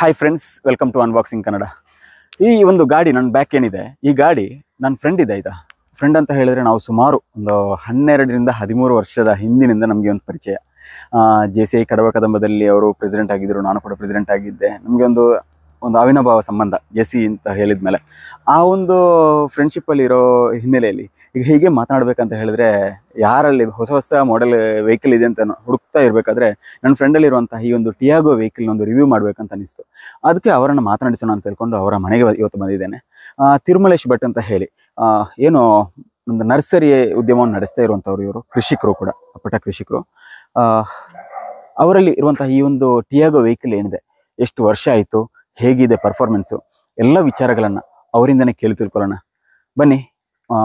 Hi friends, welcome to unboxing Kannada. ಈ ಒಂದು ಗಾಡಿ ನನ್ನ ಬ್ಯಾಕ್ ಏನಿದೆ, ಈ ಗಾಡಿ ನನ್ನ ಫ್ರೆಂಡ್ ಇದೆ. ಫ್ರೆಂಡ್ ಅಂತ ಹೇಳಿದ್ರೆ ನಾವು ಸುಮಾರು ಒಂದು 12ರಿಂದ 13 ವರ್ಷದ ಹಿಂದಿನಿಂದ ನಮಗೆ ಒಂದು ಪರಿಚಯ. JCI ಕಡವ ಕದಂಬದಲ್ಲಿ ಅವರು ಪ್ರೆಸಿಡೆಂಟ್ ಆಗಿದ್ದರು, ನಾನು ಕೂಡ ಪ್ರೆಸಿಡೆಂಟ್ ಆಗಿದ್ದೆ. ನಮಗೆ ಒಂದು ಅವಿನಾಭಾವ ಸಂಬಂಧ JC ಅಂತ ಹೇಳಿದ್ಮೇಲೆ ಆ ಒಂದು ಫ್ರೆಂಡ್ಶಿಪ್ಪಲ್ಲಿ ಇರೋ ಹಿನ್ನೆಲೆಯಲ್ಲಿ ಈಗ ಹೀಗೆ ಮಾತನಾಡಬೇಕಂತ ಹೇಳಿದ್ರೆ, ಯಾರಲ್ಲಿ ಹೊಸ ಮಾಡೆಲ್ ವೆಹಿಕಲ್ ಇದೆ ಅಂತ ಹುಡುಕ್ತಾ ಇರಬೇಕಾದ್ರೆ ನನ್ನ ಫ್ರೆಂಡಲ್ಲಿರುವಂತಹ ಈ ಒಂದು ಟಿಯಾಗೋ ವೆಹಿಕಲ್ನ ಒಂದು ರಿವ್ಯೂ ಮಾಡಬೇಕಂತ ಅನಿಸ್ತು. ಅದಕ್ಕೆ ಅವರನ್ನು ಮಾತನಾಡಿಸೋಣ ಅಂತ ಹೇಳ್ಕೊಂಡು ಅವರ ಮನೆಗೆ ಇವತ್ತು ಬಂದಿದ್ದೇನೆ. ತಿರುಮಲೇಶ್ ಭಟ್ ಅಂತ ಹೇಳಿ ಏನು ಒಂದು ನರ್ಸರಿ ಉದ್ಯಮವನ್ನು ನಡೆಸ್ತಾ ಇರುವಂಥವ್ರು. ಇವರು ಕೃಷಿಕರು ಕೂಡ, ಅಪ್ಪಟ ಕೃಷಿಕರು. ಅವರಲ್ಲಿ ಇರುವಂತಹ ಈ ಒಂದು ಟಿಯಾಗೋ ವೆಹಿಕಲ್ ಏನಿದೆ, ಎಷ್ಟು ವರ್ಷ ಆಯಿತು, ಹೇಗಿದೆ ಪರ್ಫಾರ್ಮೆನ್ಸು, ಎಲ್ಲ ವಿಚಾರಗಳನ್ನು ಅವರಿಂದನೇ ಕೇಳಿ ತಿಳ್ಕೊಳ್ಳೋಣ. ಬನ್ನಿ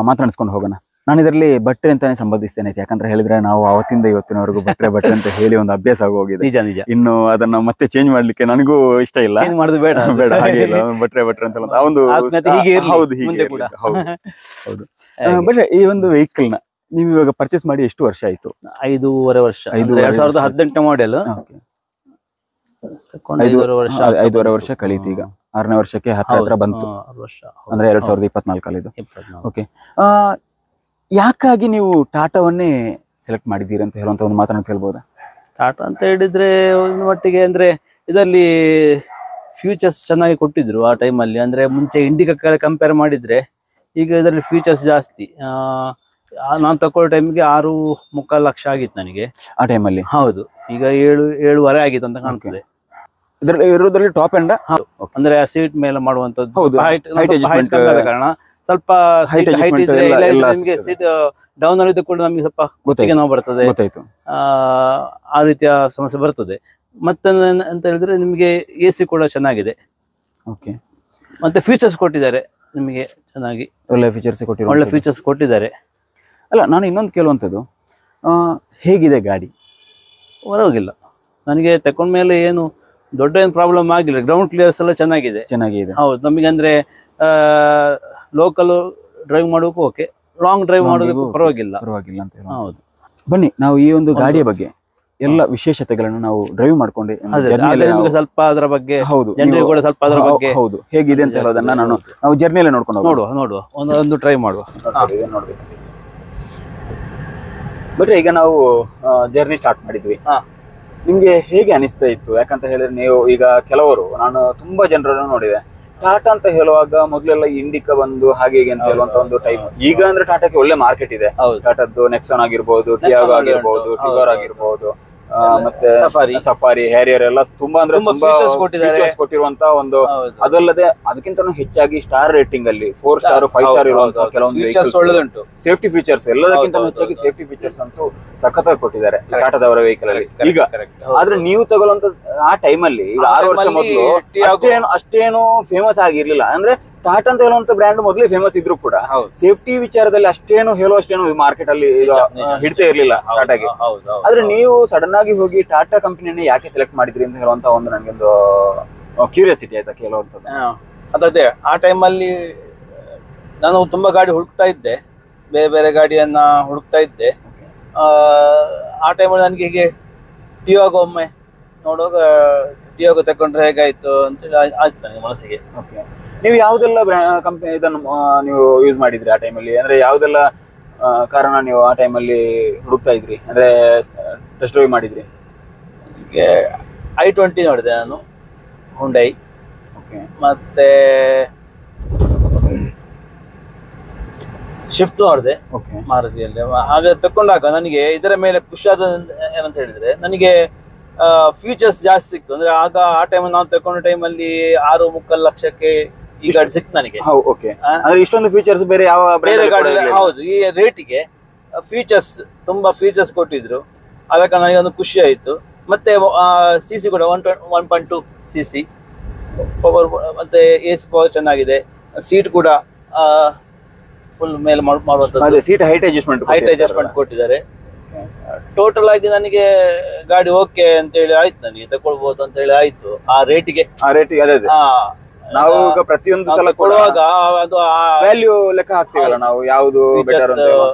ಮಾತನಾಡಿಸ್ಕೊಂಡು ಹೋಗೋಣ. ನಾನು ಇದರಲ್ಲಿ ಭಟ್ರೆ ಅಂತಾನೆ ಸಂಬೋಧಿಸ್ತೇನೆ. ಯಾಕಂದ್ರೆ ಹೇಳಿದ್ರೆ ನಾವು ಅವತ್ತಿಂದ ಇವತ್ತಿನವರೆಗೂ ಭಟ್ರೆ ಅಂತ ಹೇಳಿ ಒಂದು ಅಭ್ಯಾಸ ಆಗೋಗಿದೆ. ನಿಜ. ಇನ್ನು ಅದನ್ನ ಮತ್ತೆ ಚೇಂಜ್ ಮಾಡ್ಲಿಕ್ಕೆ ನನಗೂ ಇಷ್ಟ ಇಲ್ಲ. ಮಾಡೋದು ಬೇಡ ಹಾಗೆ ಇಲ್ಲ, ಭಟ್ರೆ ಅಂತ ಒಂದು ಹೌದು. ಬಟ್ ಈ ಒಂದು ವೆಹಿಕಲ್ ನ ನೀವು ಇವಾಗ ಪರ್ಚೇಸ್ ಮಾಡಿ ಎಷ್ಟು ವರ್ಷ ಆಯ್ತು? 5.5 ವರ್ಷ. 2018 ಮಾಡೆಲ್. 5.5 ವರ್ಷ ಕಳೀತು. ಈಗ 6ನೇ ವರ್ಷಕ್ಕೆ ಹತ್ರ ಬಂತು. ಅಂದ್ರೆ 2024 ಇದು. ಓಕೆ, ಯಾಕಾಗಿ ನೀವು ಟಾಟಾವನ್ನೇ ಸೆಲೆಕ್ಟ್ ಮಾಡಿದ್ದೀರಿ ಅಂತ ಹೇಳುವಂತ ಒಂದು ಮಾತನ್ನು ಕೇಳ್ಬೋದಾ? ಟಾಟಾ ಅಂತ ಹೇಳಿದ್ರೆ ಒಂದು ಮಟ್ಟಿಗೆ ಅಂದ್ರೆ ಇದರಲ್ಲಿ ಫ್ಯೂಚರ್ಸ್ ಚೆನ್ನಾಗಿ ಕೊಟ್ಟಿದ್ರು ಆ ಟೈಮಲ್ಲಿ. ಅಂದ್ರೆ ಮುಂಚೆ ಇಂಡಿಕಾ ಕಂಪೇರ್ ಮಾಡಿದ್ರೆ ಈಗ ಇದರಲ್ಲಿ ಫ್ಯೂಚರ್ಸ್ ಜಾಸ್ತಿ. ನಾನು ತಕೊಳ್ಳೋ ಟೈಮ್ಗೆ 6.25 ಲಕ್ಷ ಆಗಿತ್ತು ನನಗೆ ಆ ಟೈಮಲ್ಲಿ. ಹೌದು, ಈಗ 7.5 ಆಗಿತ್ತು ಅಂತ ಕಾಣ್ತದೆ. ಇರೋದ್ರಲ್ಲಿ ಟಾಪ್ ಎಂಡ್ ಅಂದ್ರೆ ಸೀಟ್ ಮೇಲೆ ಮಾಡುವಂತದ್ದು ಕಾರಣ ಸ್ವಲ್ಪ ಹೈಟ್ ಇದ್ರೆ ನಿಮಗೆ ಸೀಟ್ ಡೌನ್ ಅಲ್ಲಿ ಕೂಡ ನಮಗೆ ಸ್ವಲ್ಪ ಗೊತ್ತಿಗೆ ನೋವು ಬರ್ತದೆ, ಆ ರೀತಿಯ ಸಮಸ್ಯೆ ಬರ್ತದೆ. ಮತ್ತೆ ಅಂತ ಹೇಳಿದ್ರೆ ನಿಮಗೆ AC ಕೂಡ ಚೆನ್ನಾಗಿದೆ. ಓಕೆ, ಮತ್ತೆ ಫೀಚರ್ಸ್ ಕೊಟ್ಟಿದ್ದಾರೆ ನಿಮಗೆ ಚೆನ್ನಾಗಿ, ಒಳ್ಳೆ ಫೀಚರ್ಸ್ ಕೊಟ್ಟಿದ್ದಾರೆ. ಅಲ್ಲ, ನಾನು ಇನ್ನೊಂದು ಕೇಳುವಂಥದ್ದು, ಹೇಗಿದೆ ಗಾಡಿ? ಹೊರಗಿಲ್ಲ, ನನಗೆ ತಕೊಂಡ್ಮೇಲೆ ಏನು ದೊಡ್ಡ ಏನು ಪ್ರಾಬ್ಲಮ್ ಆಗಿಲ್ಲ. ಗ್ರೌಂಡ್ ಕ್ಲಿಯರ್ಸ್ ಎಲ್ಲ ಚೆನ್ನಾಗಿದೆ. ಹೌದು, ನಮಗೆ ಅಂದ್ರೆ ಲೋಕಲ್ ಡ್ರೈವ್ ಮಾಡೋಕ್ಕೂ ಓಕೆ, ಲಾಂಗ್ ಡ್ರೈವ್ ಮಾಡೋದಕ್ಕೂ ಪರವಾಗಿಲ್ಲ ಅಂತ. ಹೌದು, ಬನ್ನಿ ನಾವು ಈ ಒಂದು ಗಾಡಿಯ ಬಗ್ಗೆ ಎಲ್ಲ ವಿಶೇಷತೆಗಳನ್ನು ನಾವು ಡ್ರೈವ್ ಮಾಡ್ಕೊಂಡು ಸ್ವಲ್ಪ ಅದರ ಬಗ್ಗೆ, ಹೌದು, ಜನರಿಗೆ ಕೂಡ ಸ್ವಲ್ಪ ಅದರ ಬಗ್ಗೆ ಹೌದು ಹೇಗಿದೆ ಅಂತ ಹೇಳೋದನ್ನ ನಾವು ಜರ್ನಿಯಲ್ಲೇ ನೋಡ್ಕೊಂಡು ನೋಡುವ ಒಂದು ಟ್ರೈ ಮಾಡುವ. ನೋಡ್ಬೇಕು. ಬಟ್ ಈಗ ನಾವು ಜರ್ನಿ ಸ್ಟಾರ್ಟ್ ಮಾಡಿದ್ವಿ. ನಿಮ್ಗೆ ಹೇಗೆ ಅನಿಸ್ತಾ ಇತ್ತು? ಯಾಕಂತ ಹೇಳಿದ್ರೆ ನೀವು ಈಗ ಕೆಲವರು, ನಾನು ತುಂಬಾ ಜನರನ್ನು ನೋಡಿದೆ, ಟಾಟಾ ಅಂತ ಹೇಳುವಾಗ ಮೊದಲೆಲ್ಲ ಇಂಡಿಕಾ ಬಂದು ಹಾಗೆ ಅಂತ ಹೇಳುವಂತ ಒಂದು ಟೈಮ್. ಈಗ ಅಂದ್ರೆ ಟಾಟಾಕ್ಕೆ ಒಳ್ಳೆ ಮಾರ್ಕೆಟ್ ಇದೆ. ಟಾಟಾದ್ದು ನೆಕ್ಸಾನ್ ಆಗಿರ್ಬೋದು, ಟಿಯಾಗೋ ಆಗಿರ್ಬೋದು, ಟಿಗೋರ್ ಆಗಿರ್ಬೋದು, ಮತ್ತೆ ಸಫಾರಿ, ಹ್ಯಾರಿಯರ್ ಎಲ್ಲ ತುಂಬಾ ಅಂದ್ರೆ ಕೊಟ್ಟಿರುವಂತ ಒಂದು. ಅದಲ್ಲದೆ ಅದಕ್ಕಿಂತ ಹೆಚ್ಚಾಗಿ ಸ್ಟಾರ್ ರೇಟಿಂಗ್ ಅಲ್ಲಿ 4 ಸ್ಟಾರ್ 5 ಸ್ಟಾರ್ ಇರುವಂತಹ ಕೆಲವೊಂದು ಸೇಫ್ಟಿ ಫೀಚರ್ಸ್, ಎಲ್ಲದಕ್ಕಿಂತ ಹೆಚ್ಚಾಗಿ ಸೇಫ್ಟಿ ಫೀಚರ್ಸ್ ಅಂತೂ ಸಖತ್ತಾಗಿ ಕೊಟ್ಟಿದ್ದಾರೆ ಟಾಟಾದವರ ವೆಹಿಕಲ್ ಅಲ್ಲಿ. ಈಗ ಆದ್ರೆ ನೀವು ತಗೊಳ್ಳುವಂತ ಆ ಟೈಮ್ ಅಲ್ಲಿ, ಈಗ 6 ವರ್ಷ ಮೊದಲು ಅಷ್ಟೇನು ಫೇಮಸ್ ಆಗಿರ್ಲಿಲ್ಲ. ಅಂದ್ರೆ ಟಾಟಾ ಅಂತ ಹೇಳುವಂತ ಬ್ರ್ಯಾಂಡ್ ಮೊದಲೇ ಫೇಮಸ್ ಇದ್ರು ಕೂಡ ಸೇಫ್ಟಿ ವಿಚಾರದಲ್ಲಿ ಅಷ್ಟೇನು ಮಾರ್ಕೆಟ್ ಅಲ್ಲಿ ಹಿಡ್ತಾ ಇರ್ಲಿಲ್ಲ ಟಾಟಾಗೆ. ಆದ್ರೆ ನೀವು ಸಡನ್ ಆಗಿ ಹೋಗಿ ಟಾಟಾ ಕಂಪನಿಯನ್ನ ಯಾಕೆ ಸೆಲೆಕ್ಟ್ ಮಾಡಿದ್ರಿ ಅಂತ ಹೇಳುವಂತ ಒಂದು ನನಗೊಂದು ಕ್ಯೂರಿಯಾಸಿಟಿ ಆಯ್ತಾ ಕೇಳುವಂತದ್ದು. ಅದೇ ಆ ಟೈಮಲ್ಲಿ ನಾನು ತುಂಬಾ ಗಾಡಿ ಹುಡುಕ್ತಾ ಇದ್ದೆ, ಬೇರೆ ಗಾಡಿಯನ್ನ ಹುಡುಕ್ತಾ ಇದ್ದೆ. ಆ ಟೈಮಲ್ಲಿ ನನಗೆ ಹೀಗೆ ಟಿಯಾಗೋ ಒಮ್ಮೆ ನೋಡುವಾಗ ಟಿಯಾಗೋ ತಕೊಂಡ್ರೆ ಹೇಗಾಯ್ತು ಅಂತೇಳಿ ಆಯ್ತು ನನಗೆ ಮನಸ್ಸಿಗೆ. ನೀವು ಯಾವ್ದೆಲ್ಲ ಕಂಪನಿ ಇದನ್ನು ನೀವು ಯೂಸ್ ಮಾಡಿದ್ರಿ ಆ ಟೈಮಲ್ಲಿ? ಅಂದ್ರೆ ಯಾವ್ದೆಲ್ಲ ಕಾರಣ ನೀವು ಆ ಟೈಮಲ್ಲಿ ಹುಡುಕ್ತಾ ಇದ್ರಿ, ಅಂದ್ರೆ ಟೆಸ್ಟ್ ಡ್ರೈವ್ ಮಾಡಿದ್ರಿ? i20 ನೋಡಿದೆ ನಾನು, ಹುಂಡೈ. ಮತ್ತೆ ಶಿಫ್ಟ್ ನೋಡಿದೆ ಮಾರುತಿಯಲ್ಲಿ. ಹಾಗೆ ತಕೊಂಡಾಗ ನನಗೆ ಇದರ ಮೇಲೆ ಖುಷಿಯಾದ ಏನಂತ ಹೇಳಿದ್ರೆ, ನನಗೆ ಫ್ಯೂಚರ್ಸ್ ಜಾಸ್ತಿ ಸಿಕ್ತು. ಅಂದ್ರೆ ಆಗ ಆ ಟೈಮ್ ನಾವು ತಕೊಂಡ ಟೈಮಲ್ಲಿ 6.25 ಲಕ್ಷಕ್ಕೆ ಈ ಗಾಡಿ ಸಿಕ್ತು ನನಗೆ. ಇಷ್ಟೊಂದು ಫೀಚರ್ಸ್ ಬೇರೆ ಯಾವ ಗಾಡಿ? ಹೌದು, ಈ ರೇಟಿಗೆ ಫೀಚರ್ಸ್ ತುಂಬಾ ಫೀಚರ್ಸ್ ಕೊಟ್ಟಿದ್ರು. ಅದಕ್ಕೆ ನನಗೆ ಒಂದು ಖುಷಿ ಆಯ್ತು. ಮತ್ತೆ CC ಕೂಡ 1.2 CC ಪವರ್, ಮತ್ತೆ AC ಪವರ್ ಚೆನ್ನಾಗಿದೆ. ಸೀಟ್ ಕೂಡ ಫುಲ್ ಮೇಲೆ ಮಾಡುವಂತದ್ದು, ಸೀಟ್ ಹೈಟ್ ಅಡ್ಜಸ್ಟ್ಮೆಂಟ್ ಕೊಟ್ಟಿದ್ದಾರೆ. ಟೋಟಲ್ ಆಗಿ ನನಗೆ ಗಾಡಿ ಓಕೆ ಅಂತ ಹೇಳಿ ಆಯ್ತು, ನನಗೆ ತಕೊಳ್ಬಹುದು ಅಂತ ಹೇಳಿ ಆಯ್ತು. ಆ ರೇಟಿಗೆ ಅದೇ ನಾವು ಈಗ ಪ್ರತಿಯೊಂದು ಸಲ ಕೊಡುವಾಗ ಅದು ವ್ಯಾಲ್ಯೂ ಲೆಕ್ಕ ಹಾಕ್ತೀವಲ್ಲ ನಾವು, ಯಾವುದು ಬೆಟರ್ ಅಂತ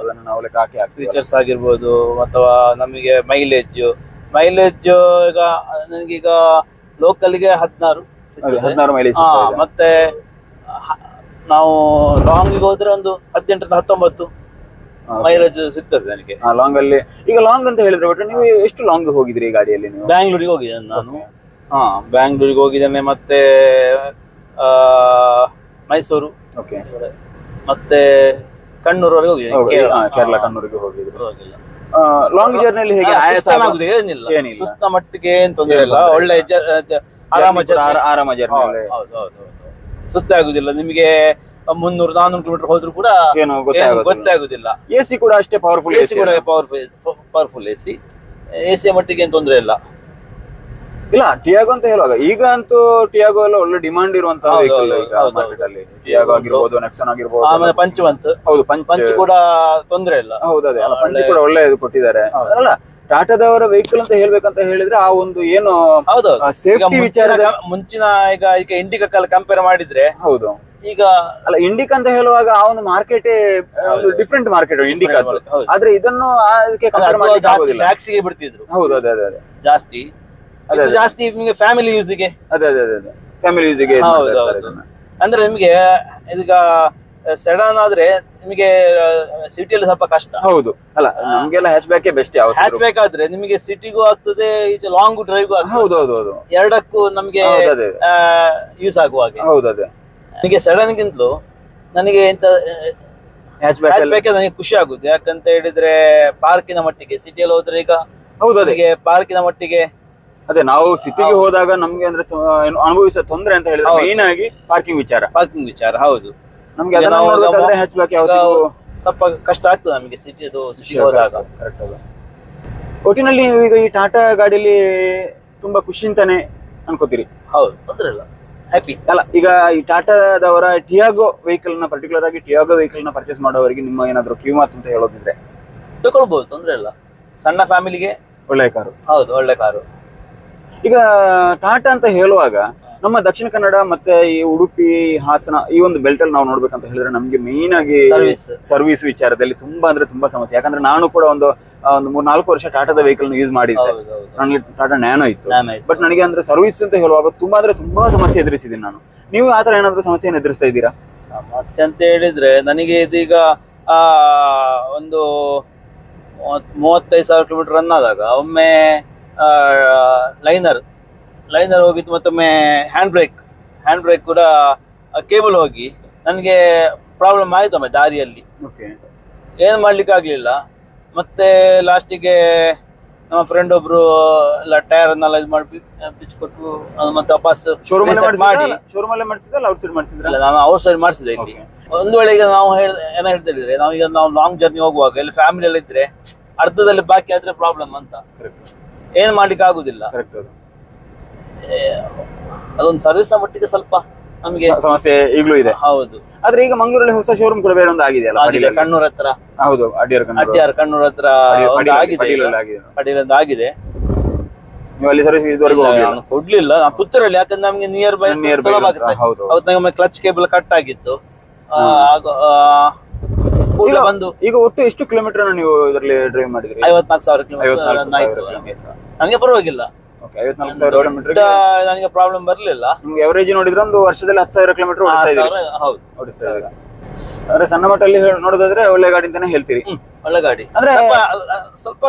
ನಾವು ಲೆಕ್ಕ ಹಾಕಿ ಫೀಚರ್ಸ್ ಆಗಿರ್ಬೋದು, ಅಥವಾ ನಮಗೆ ಮೈಲೇಜ್ ಈಗ ನನಗೀಗ ಲೋಕಲ್ಗೆ 16, ಅದೇ 16 ಮೈಲೇಜ್ ಮತ್ತೆ ನಾವು ಲಾಂಗ್ ಹೋದ್ರೆ ಒಂದು 18ರಿಂದ 19 ಮೈಲೇಜ್ ಸಿಗ್ತದೆ ನನಗೆ ಲಾಂಗ್ ಅಲ್ಲಿ. ಈಗ ಲಾಂಗ್ ಅಂತ ಹೇಳಿದ್ರೆ ಒಟ್ಟು ನೀವು ಎಷ್ಟು ಲಾಂಗ್ ಹೋಗಿದ್ರಿ ಈ ಗಾಡಿಯಲ್ಲಿ ನೀವು? ಬ್ಯಾಂಗ್ಳೂರಿಗೆ ಹೋಗಿದ್ದೇನೆ ನಾನು. ಬ್ಯಾಂಗ್ಳೂರಿಗೆ ಹೋಗಿದ್ದೇನೆ, ಮತ್ತೆ ಮೈಸೂರು, ಮತ್ತೆ ಕಣ್ಣೂರವರೆಗೆ ಹೋಗಿದ್ದೇನೆ. ಕೇರಳ ಕಣ್ಣೂರಿಗೆ ಹೋಗಿದ್ರು. ಲಾಂಗ್ ಜರ್ನಿಯಲ್ಲಿ ಹೇಗೆ ಏನಿಲ್ಲ, ಸುಸ್ತ ಮಟ್ಟಿಗೆ ಏನ್ ತೊಂದರೆ ಇಲ್ಲ, ಒಳ್ಳೆ ಆರಾಮ ಜರ್ನಿ. ಸುಸ್ತ ಆಗುದಿಲ್ಲ ನಿಮಗೆ. 300-400 ಕಿಲೋಮೀಟರ್ ಹೋದ್ರು ಕೂಡ ಏನು ಗೊತ್ತೇ ಆಗುದಿಲ್ಲ. ಎಸಿ ಕೂಡ ಅಷ್ಟೇ ಪವರ್ಫುಲ್, ಎಸಿ ಕೂಡ ಪವರ್ಫುಲ್ ಎಸಿ ಮಟ್ಟಿಗೆ ಏನ್ ತೊಂದರೆ ಇಲ್ಲ. ಇಲ್ಲ ಟಿಯಾಗೋ ಅಂತ ಹೇಳುವಾಗ ಈಗ ಅಂತೂ ಟಿಯಾಗೋ ಎಲ್ಲ ಒಳ್ಳೆ ಡಿಮಾಂಡ್ ಇರುವಂತಹ ಮಾರ್ಕೆಟ್ ಅಲ್ಲಿ. ಟಿಯಾಗೋ ಆಗಿರ್ಬೋದು, ನೆಕ್ಸಾನ್ ಆಗಿರ್ಬೋದು, ಆಮೇಲೆ ಪಂಚವಂತ್. ಹೌದು, ಪಂಚ್ ಕೂಡ ತೊಂದರೆ ಇಲ್ಲ. ಹೌದು, ಅದೇ ಪಂಚ್ ಕೂಡ ಒಳ್ಳೆ ಇದು ಕೊಟ್ಟಿದ್ದಾರೆ. ಅಲ್ಲ ಟಾಟಾದವರ ವೆಹಿಕಲ್ ಅಂತ ಹೇಳ್ಬೇಕಂತ ಹೇಳಿದ್ರೆ ಆ ಒಂದು ಏನು ಸೇಫ್ಟಿ ವಿಚಾರ ಮುಂಚಿನ ಈಗ ಇಂಡಿಕಾ ಕಂಪೇರ್ ಮಾಡಿದ್ರೆ, ಹೌದು ಈಗ ಅಲ್ಲ ಇಂಡಿಕಾ ಅಂತ ಹೇಳುವಾಗ ಆ ಒಂದು ಮಾರ್ಕೆಟ್ ಡಿಫ್ರೆಂಟ್ ಮಾರ್ಕೆಟ್ ಇಂಡಿಕಾ, ಆದ್ರೆ ಇದನ್ನು ಅದಕ್ಕೆ ಟ್ಯಾಕ್ಸಿಗೆ ಬಿಡ್ತಿದ್ರು. ಹೌದು, ಅದೇ ಅದೇ ಅದೇ ಜಾಸ್ತಿ ಜಾಸ್ತಿ ನಿಮಗೆ ಫ್ಯಾಮಿಲಿ ಯೂಸ್ಗೆ. ಅದೇ ಅದೇ ಅದೇ ಫ್ಯಾಮಿಲಿ ಯೂಸ್ಗೆ. ಅಂದ್ರೆ ನಿಮ್ಗೆ ಈಗ ಸೆಡಾನ್ ಆದ್ರೆ ನಿಮಗೆ ಸಿಟಿಯಲ್ಲಿ ಸ್ವಲ್ಪ ಕಷ್ಟ. ಹೌದು, ಅಲ್ಲ ನಮ್ಗೆಲ್ಲ hatch back best. Hatch back ಆದ್ರೆ ನಿಮಗೆ ಸಿಟಿಗೂ ಆಗ್ತದೆ, ಈಚೆ ಲಾಂಗ್ ಡ್ರೈವ್ಗೂ ಆಗ್ತದೆ. ಹೌದು ಹೌದು ಹೌದು, ಎರಡಕ್ಕೂ ನಮ್ಗೆ ಯೂಸ್ ಆಗುವ ಹಾಗೆ. ಹೌದು, ಅದೇ ನನಗೆ ಸೆಡನ್ಗಿಂತಲೂ ನನಗೆ ಎಂತ ಹ್ಯಾಚ್ ಬ್ಯಾಕ್ ನನಗೆ ಖುಷಿ ಆಗುದು. ಯಾಕಂತ ಹೇಳಿದ್ರೆ ಪಾರ್ಕಿನ ಮಟ್ಟಿಗೆ ಸಿಟಿಯಲ್ಲಿ ಹೋದ್ರೆ ಈಗ ಹೌದು ಅದಕ್ಕೆ ಪಾರ್ಕಿನ ಮಟ್ಟಿಗೆ ಅದೇ ನಾವು ಸಿಟಿಗೆ ಹೋದಾಗ ನಮ್ಗೆ ಅಂದ್ರೆ ಅನುಭವಿಸೋ ತೊಂದರೆ ಅಂತ ಹೇಳಿದ್ರೆ ಮೇನ್ ಆಗಿ ಪಾರ್ಕಿಂಗ್ ವಿಚಾರ. ಹೌದು, ನಮ್ಗೆ ಹ್ಯಾಚ್ ಬ್ಯಾಕ್ ಸ್ವಲ್ಪ ಕಷ್ಟ ಆಗ್ತದೆ ನಮಗೆ ಸಿಟಿ ಹೋದಾಗ. ಒಟ್ಟಿನಲ್ಲಿ ನೀವು ಈಗ ಈ ಟಾಟಾ ಗಾಡಿಯಲ್ಲಿ ತುಂಬಾ ಖುಷಿ ಅಂತಾನೆ ಅನ್ಕೋತೀರಿ? ಹೌದು, ತೊಂದ್ರೆ ಇಲ್ಲ, ಹ್ಯಾಪಿ. ಅಲ್ಲ ಈಗ ಈ ಟಾಟಾದವರ ಟಿಯಾಗೋ ವೆಹಿಕಲ್ ನ ಪರ್ಟಿಕ್ಯುಲರ್ ಆಗಿ ಟಿಯಾಗೋ ವೆಹಿಕಲ್ ನ ಪರ್ಚೇಸ್ ಮಾಡೋವರಿಗೆ ನಿಮ್ಮ ಏನಾದ್ರು ಕಿವಿಮಾತು ಅಂತ ಹೇಳೋದಿದ್ರೆ? ತಗೊಳ್ಬಹುದು, ತೊಂದ್ರೆ ಇಲ್ಲ. ಸಣ್ಣ ಫ್ಯಾಮಿಲಿಗೆ ಒಳ್ಳೆ ಕಾರು. ಹೌದು, ಒಳ್ಳೆ ಕಾರು. ಈಗ ಟಾಟಾ ಅಂತ ಹೇಳುವಾಗ ನಮ್ಮ ದಕ್ಷಿಣ ಕನ್ನಡ ಮತ್ತೆ ಈ ಉಡುಪಿ, ಹಾಸನ ಈ ಒಂದು ಬೆಲ್ಟ್ ಅಲ್ಲಿ ನಾವು ನೋಡ್ಬೇಕಂತ ಹೇಳಿದ್ರೆ ನಮ್ಗೆ ಮೇನ್ ಆಗಿ ಸರ್ವಿಸ್ ವಿಚಾರದಲ್ಲಿ ತುಂಬಾ ಅಂದ್ರೆ ತುಂಬಾ ಸಮಸ್ಯೆ. ಯಾಕಂದ್ರೆ ನಾನು ಕೂಡ ಒಂದು 3-4 ವರ್ಷ ಟಾಟಾದ ವೆಹಿಕಲ್ ಯೂಸ್ ಮಾಡಿದ್ದೆ. ನನಗೆ ಟಾಟಾ ನ್ಯಾನೋ ಇತ್ತು. ಬಟ್ ನನಗೆ ಅಂದ್ರೆ ಸರ್ವಿಸ್ ಅಂತ ಹೇಳುವಾಗ ತುಂಬಾ ಅಂದ್ರೆ ತುಂಬಾ ಸಮಸ್ಯೆ ಎದುರಿಸಿದ್ದೀನಿ ನಾನು. ನೀವು ಆತರ ಏನಾದ್ರು ಸಮಸ್ಯೆಯನ್ನು ಎದುರಿಸ್ತಾ ಇದ್ದೀರಾ? ಸಮಸ್ಯೆ ಅಂತ ಹೇಳಿದ್ರೆ ನನಗೆ ಇದೀಗ ಒಂದು 35,000 ಕಿಲೋಮೀಟರ್ ರನ್ ಆದಾಗ ಒಮ್ಮೆ ಲೈನರ್ ಹೋಗಿತ್ತು, ಮತ್ತೊಮ್ಮೆ ಹ್ಯಾಂಡ್ ಬ್ರೇಕ್ ಕೂಡ ಕೇಬಲ್ ಹೋಗಿ ನನಗೆ ಪ್ರಾಬ್ಲಮ್ ಆಯ್ತು ಒಮ್ಮೆ ದಾರಿಯಲ್ಲಿ. ಏನು ಮಾಡ್ಲಿಕ್ಕೆ ಆಗ್ಲಿಲ್ಲ. ಮತ್ತೆ ಲಾಸ್ಟಿಗೆ ನಮ್ಮ ಫ್ರೆಂಡ್ ಒಬ್ರು ಎಲ್ಲ ಟೈರ್ ಅನ್ನೆಲ್ಲ ಇದು ಮಾಡಿ ಬಿಚ್ಕೊಟ್ಟು ಮತ್ತೆ ವಾಪಸ್ ನಾನು ಔಟ್ ಸೈಡ್ ಮಾಡಿಸಿದೆ. ಇಲ್ಲಿ ಒಂದು ವೇಳೆ ಈಗ ನಾವು ಏನೋ ಹೇಳ್ತಾ ಇದ್ರೆ ನಾವು ಲಾಂಗ್ ಜರ್ನಿ ಹೋಗುವಾಗ ಇಲ್ಲಿ ಫ್ಯಾಮಿಲಿ ಎಲ್ಲ ಇದ್ರೆ ಅರ್ಧದಲ್ಲಿ ಬಾಕಿ ಆದ್ರೆ ಪ್ರಾಬ್ಲಮ್ ಅಂತ ಏನ್ ಮಾಡ್ಲಿಕ್ಕೆ ಆಗುದಿಲ್ಲ. ಅದೊಂದು ಸರ್ವಿಸ್ ನ ಮಟ್ಟಿಗೆ ಸ್ವಲ್ಪ ನಮಗೆ ಸಮಸ್ಯೆ ಈಗಲೂ ಇದೆ. ಹೌದು, ಆದ್ರೆ ಈಗ ಮಂಗಳೂರಲ್ಲಿ ಹೊಸ ಶೋರೂಮ್ ಕೂಡ ಬೇರೆ ಒಂದು ಆಗಿದೆಯಲ್ಲ, ಕಣ್ಣೂರ್ ಹತ್ರ. ಹೌದು, ಅಡ್ಯಾರ್ ಕಣ್ಣೂರ್ ಹತ್ರ ಆಗಿದೆ. ನೀವು ಅಲ್ಲಿ ಸರ್ವಿಸ್ ಇದುವರೆಗೂ ಕೊಡ್ಲಿಲ್ಲ. ನಾನು ಪುತ್ತೂರಲ್ಲಿ, ಯಾಕಂದ್ರೆ ನಮ್ಗೆ ನಿಯರ್ ಬೈ ಸುಲಭ ಆಗುತ್ತೆ. ಅವತ್ತು ನಮಗೆ ಕ್ಲಚ್ ಕೇಬಲ್ ಕಟ್ ಆಗಿತ್ತು. ಬಂದು ಈಗ ಒಟ್ಟು ಎಷ್ಟು ಕಿಲೋಮೀಟರ್ ನೀವು ಇದರಲ್ಲಿ ಡ್ರೈವ್ ಮಾಡಿದ್ರಿ? 54,000 ಕಿಲೋಮೀಟರ್ ನನಗೆ ಪರವಾಗಿಲ್ಲ. 54,000 ಕಿಲೋಮೀಟರ್ ನನಗೆ ಪ್ರಾಬ್ಲಮ್ ಬರ್ಲಿಲ್ಲ. ನಿಮ್ಗೆ ಎವರೇಜ್ ನೋಡಿದ್ರೆ ಒಂದು ವರ್ಷದಲ್ಲಿ 10,000 ಕಿಲೋಮೀಟರ್ ಓಡಿಸ್ತಾ ಇದ್ದೀರಿ. ಅಂದ್ರೆ ಸಣ್ಣ ಮಟ್ಟಲ್ಲಿ ನೋಡೋದಾದ್ರೆ ಒಳ್ಳೆ ಗಾಡಿ ಅಂತಾನೆ ಹೇಳ್ತೀರಿ? ಒಳ್ಳೆ ಗಾಡಿ ಅಂದ್ರೆ ಸ್ವಲ್ಪ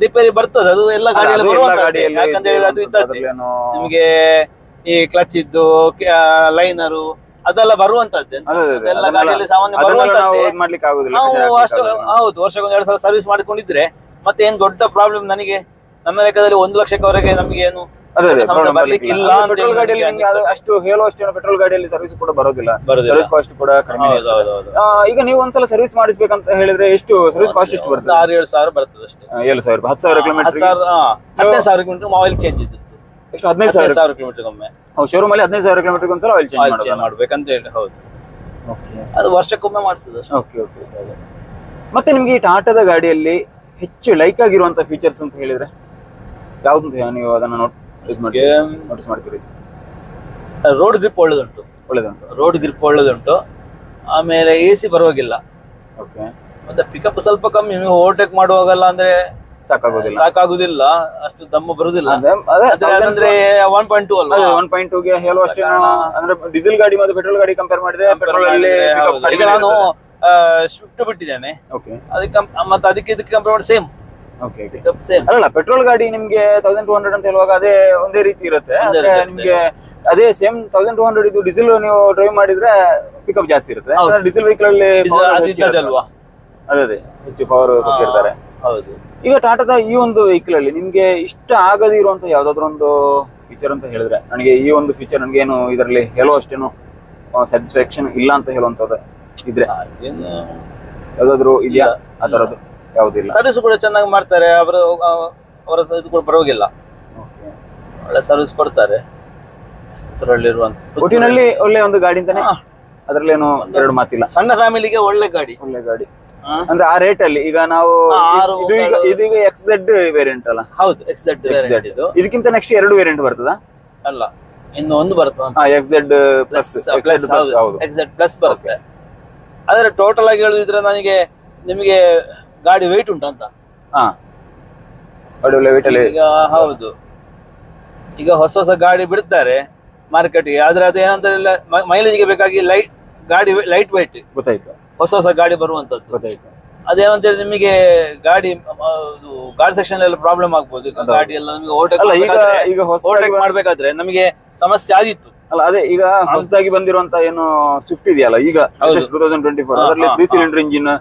ರಿಪೇರಿ ಬರ್ತದೆ, ಅದು ಎಲ್ಲ ಗಾಡಿಯಲ್ಲಿ. ಯಾಕಂತ ಹೇಳಿದ್ರೆ ಅದು ಇದ್ದದ್ದು ನಿಮ್ಗೆ ಈ ಕ್ಲಚ್ ಇದ್ದು ಲೈನರು ಅದೆಲ್ಲ ಬರುವಂತದ್ದೇ. ಅದೆಲ್ಲ ಗಾಡಿಯಲ್ಲಿ ಸಾಮಾನ್ಯ ಬರುವಂತದ್ದೇ. ನಾವು ಅಷ್ಟು ಹೌದು, ವರ್ಷಕ್ಕೊಂದು 2 ಸಲ ಸರ್ವಿಸ್ ಮಾಡಿಕೊಂಡಿದ್ರೆ ಮತ್ತೆ ಏನ್ ದೊಡ್ಡ ಪ್ರಾಬ್ಲಮ್ ನನಗೆ ನಮ್ಮ ಲೆಕ್ಕದಲ್ಲಿ 1 ಲಕ್ಷಕ್ಕವರೆಗೆ ನಮಗೆ ಏನು ಬರ್ಲಿಕ್ಕೆ ಇಲ್ಲ. ಪೆಟ್ರೋಲ್ ಗಾಡಿಯಲ್ಲಿ ಅಷ್ಟು ಹೇಳುವಷ್ಟು ಪೆಟ್ರೋಲ್ ಗಾಡಿಯಲ್ಲಿ ಸರ್ವಿಸ್ ಕೂಡ ಬರೋದಿಲ್ಲ, ಸರ್ವಿಸ್ ಕಾಸ್ಟ್ ಕೂಡ ಕಡಿಮೆ. ಈಗ ನೀವು ಒಂದ್ಸಲ ಸರ್ವಿಸ್ ಮಾಡಿಸ್ಬೇಕಂತ ಹೇಳಿದ್ರೆ ಎಷ್ಟು ಸರ್ವಿಸ್ ಕಾಸ್ಟ್ ಎಷ್ಟು ಬರ್ತದೆ? 6-7 ಸಾವಿರ ಬರ್ತದೆ ಅಷ್ಟೇ. 7,000, 10,000 ಕಿಲೋಮೀಟರ್, 15,000 ಕಿಲೋಮೀಟರ್ ಆಯಿಲ್ ಚೇಂಜ್ ಇತ್ತು. ಎಷ್ಟು? 15,000 ಕಿಲೋಮೀಟರ್ ಒಮ್ಮೆ. ಶೋರೂಮ್ ಅಲ್ಲಿ 15,000 ಕಿಲೋಮೀಟರ್ ಒಂದ್ಸಲ ಆಯಿಲ್ ಚೇಂಜ್ ಮಾಡ್ಬೇಕಂತ ಹೇಳಿ. ಹೌದು, ಅದು ವರ್ಷಕ್ಕೊಮ್ಮೆ ಮಾಡಿಸ್ತದೆ. ಮತ್ತೆ ನಿಮ್ಗೆ ಈ ಟಾಟಾದ ಗಾಡಿಯಲ್ಲಿ ಹೆಚ್ಚು ಲೈಕ್ ಆಗಿರುವಂತ ಫೀಚರ್ಸ್ ಅಂತ ಹೇಳಿದ್ರೆ ಯಾವ್ದು ನೀವು ಅದನ್ನ ನೋಟಿಸ್ ಮಾಡ್ತೀರಿ? ರೋಡ್ ಗ್ರಿಪ್ ಒಳ್ಳೆದುಂಟು. ರೋಡ್ ಗ್ರಿಪ್ ಒಳ್ಳೆದುಂಟು. ಆಮೇಲೆ AC ಪರವಾಗಿಲ್ಲ. ಮತ್ತೆ ಪಿಕಪ್ ಸ್ವಲ್ಪ ಕಮ್ಮಿ. ಓವರ್ಟೇಕ್ ಮಾಡುವಾಗಲ್ಲ ಅಂದ್ರೆ ಸಾಕಾಗುದಿಲ್ಲ, ಅಷ್ಟು ದಮ್ಮು ಬರುದಿಲ್ಲ. ಅದೇ ಅಂದ್ರೆ 1.2 ಅಲ್ವಾ? 1.2 ಗೆ ಹೇಳುವ ಅಷ್ಟೇ. ಅಂದ್ರೆ ಡೀಸೆಲ್ ಗಾಡಿ ಮತ್ತು ಪೆಟ್ರೋಲ್ ಗಾಡಿ ಕಂಪೇರ್ ಮಾಡಿದ್ರೆ ಪೆಟ್ರೋಲ್ ಅಲ್ಲಿ ಈಗ ನಾನು ಸ್ವಿಫ್ಟ್ ಬಿಟ್ಟಿದ್ದೇನೆ, ಅದಕ್ಕೆ ಮತ್ತೆ ಅದಕ್ಕೆ ಇದಕ್ಕೆ ಕಂಪೇರ್ ಮಾಡಿ ಸೇಮ್. ಅಲ್ಲ, ಪೆಟ್ರೋಲ್ ಗಾಡಿ ನಿಮ್ಗೆ 1200 ಅಂತ ಹೇಳುವಾಗ ಅದೇ ಒಂದೇ ರೀತಿ ಇರುತ್ತೆ. ನಿಮ್ಗೆ ಅದೇ ಸೇಮ್ 1200 ಇದು ಡೀಸೆಲ್ ನೀವು ಡ್ರೈವ್ ಮಾಡಿದ್ರೆ ಪಿಕಪ್ ಜಾಸ್ತಿ ಇರುತ್ತೆ. ಡೀಸೆಲ್ ವೆಹಿಕಲ್ ಅಲ್ಲಿ ಅಲ್ವಾ? ಅದೇ ಹೆಚ್ಚು ಪವರ್ ಕೊಟ್ಟಿರ್ತಾರೆ. ಹೌದು. ಈಗ ಟಾಟಾದ ಈ ಒಂದು ವೆಹಿಕಲ್ ಅಲ್ಲಿ ನಿಮ್ಗೆ ಇಷ್ಟ ಆಗದೇ ಇರುವಂತ ಯಾವ್ದಾದ್ರು ಒಂದು ಫೀಚರ್ ಅಂತ ಹೇಳಿದ್ರೆ, ನನಗೆ ಈ ಒಂದು ಫೀಚರ್ ನನಗೇನು ಇದರಲ್ಲಿ ಹೇಳುವಷ್ಟೇನು ಸ್ಯಾಟಿಸ್ಫ್ಯಾಕ್ಷನ್ ಇಲ್ಲ ಅಂತ ಹೇಳುವಂತದ್ದು ಇದ್ರೆ ಯಾವ್ದಾದ್ರು ಇದೆಯಾ? ಆ ತರದ್ದು ಯಾವುದಿಲ್ಲ. ಸರ್ವಿಸ್ ಕೂಡ ಚೆನ್ನಾಗಿ ಮಾಡ್ತಾರೆ ಅವರ ಇದು ಕೂಡ ಪರವಾಗಿಲ್ಲ, ಒಳ್ಳೆ ಸರ್ವಿಸ್ ಕೊಡ್ತಾರೆ. ಒಟ್ಟಿನಲ್ಲಿ ಒಳ್ಳೆ ಒಂದು ಗಾಡಿ ಅಂತಾನೆ, ಅದ್ರಲ್ಲೇನು ಎರಡು ಮಾತಿಲ್ಲ. ಸಣ್ಣ ಫ್ಯಾಮಿಲಿಗೆ ಒಳ್ಳೆ ಗಾಡಿ. ಅಂದ್ರೆ ಆ ರೇಟ್ ಅಲ್ಲಿ ಈಗ ನಾವು ಇದೀಗ XZ ವೇರಿಯಂಟ್ ಅಲ್ಲ? ಹೌದು, XZ ಇದು. ಇದಕ್ಕಿಂತ ನೆಕ್ಸ್ಟ್ 2 ವೇರಿಯಂಟ್ ಬರ್ತದಾ? ಅಲ್ಲ, ಇನ್ನು ಒಂದು ಬರ್ತದೆ, XZ ಪ್ಲಸ್. XZ ಪ್ಲಸ್ ಬರುತ್ತೆ. ಆದ್ರೆ ಟೋಟಲ್ ಆಗಿ ಹೇಳುದಿದ್ರೆ ನನಗೆ ನಿಮಗೆ ಗಾಡಿ ವೆಯ್ಟ್ ಉಂಟು ಅಂತ. ಈಗ ಹೌದು, ಈಗ ಹೊಸ ಹೊಸ ಗಾಡಿ ಬಿಡ್ತಾರೆ ಮಾರ್ಕೆಟ್ಗೆ, ಆದ್ರೆ ಅದೇನಂದ್ರೆ ಮೈಲೇಜ್ಗೆ ಬೇಕಾಗಿ ಗಾಡಿ ಲೈಟ್ ವೆಯ್ಟ್. ಗೊತ್ತಾಯ್ತು. ಹೊಸ ಹೊಸ ಗಾಡಿ ಬರುವಂತದ್ದು. ಗೊತ್ತಾಯ್ತು. ಅದೇನಂತೇಳಿ ನಿಮಗೆ ಗಾಡಿ ಸೆಕ್ಷನ್ ಎಲ್ಲ ಪ್ರಾಬ್ಲಮ್ ಆಗ್ಬೋದು. ಗಾಡಿ ಎಲ್ಲ ನಮಗೆ ಓವರ್ಟೇಕ್ ಮಾಡ್ಬೇಕಾದ್ರೆ ನಮಗೆ ಸಮಸ್ಯೆ ಆಗಿತ್ತು. ಅಲ್ಲ, ಅದೇ ಈಗ ಹೊಸದಾಗಿ ಬಂದಿರುವಂತ ಏನು ಸ್ವಿಫ್ಟ್ ಇದೆಯಲ್ಲ ಈಗ 2024, ಅದರಲ್ಲಿ 3 ಸಿಲಿಂಡರ್ ಇಂಜಿನ್,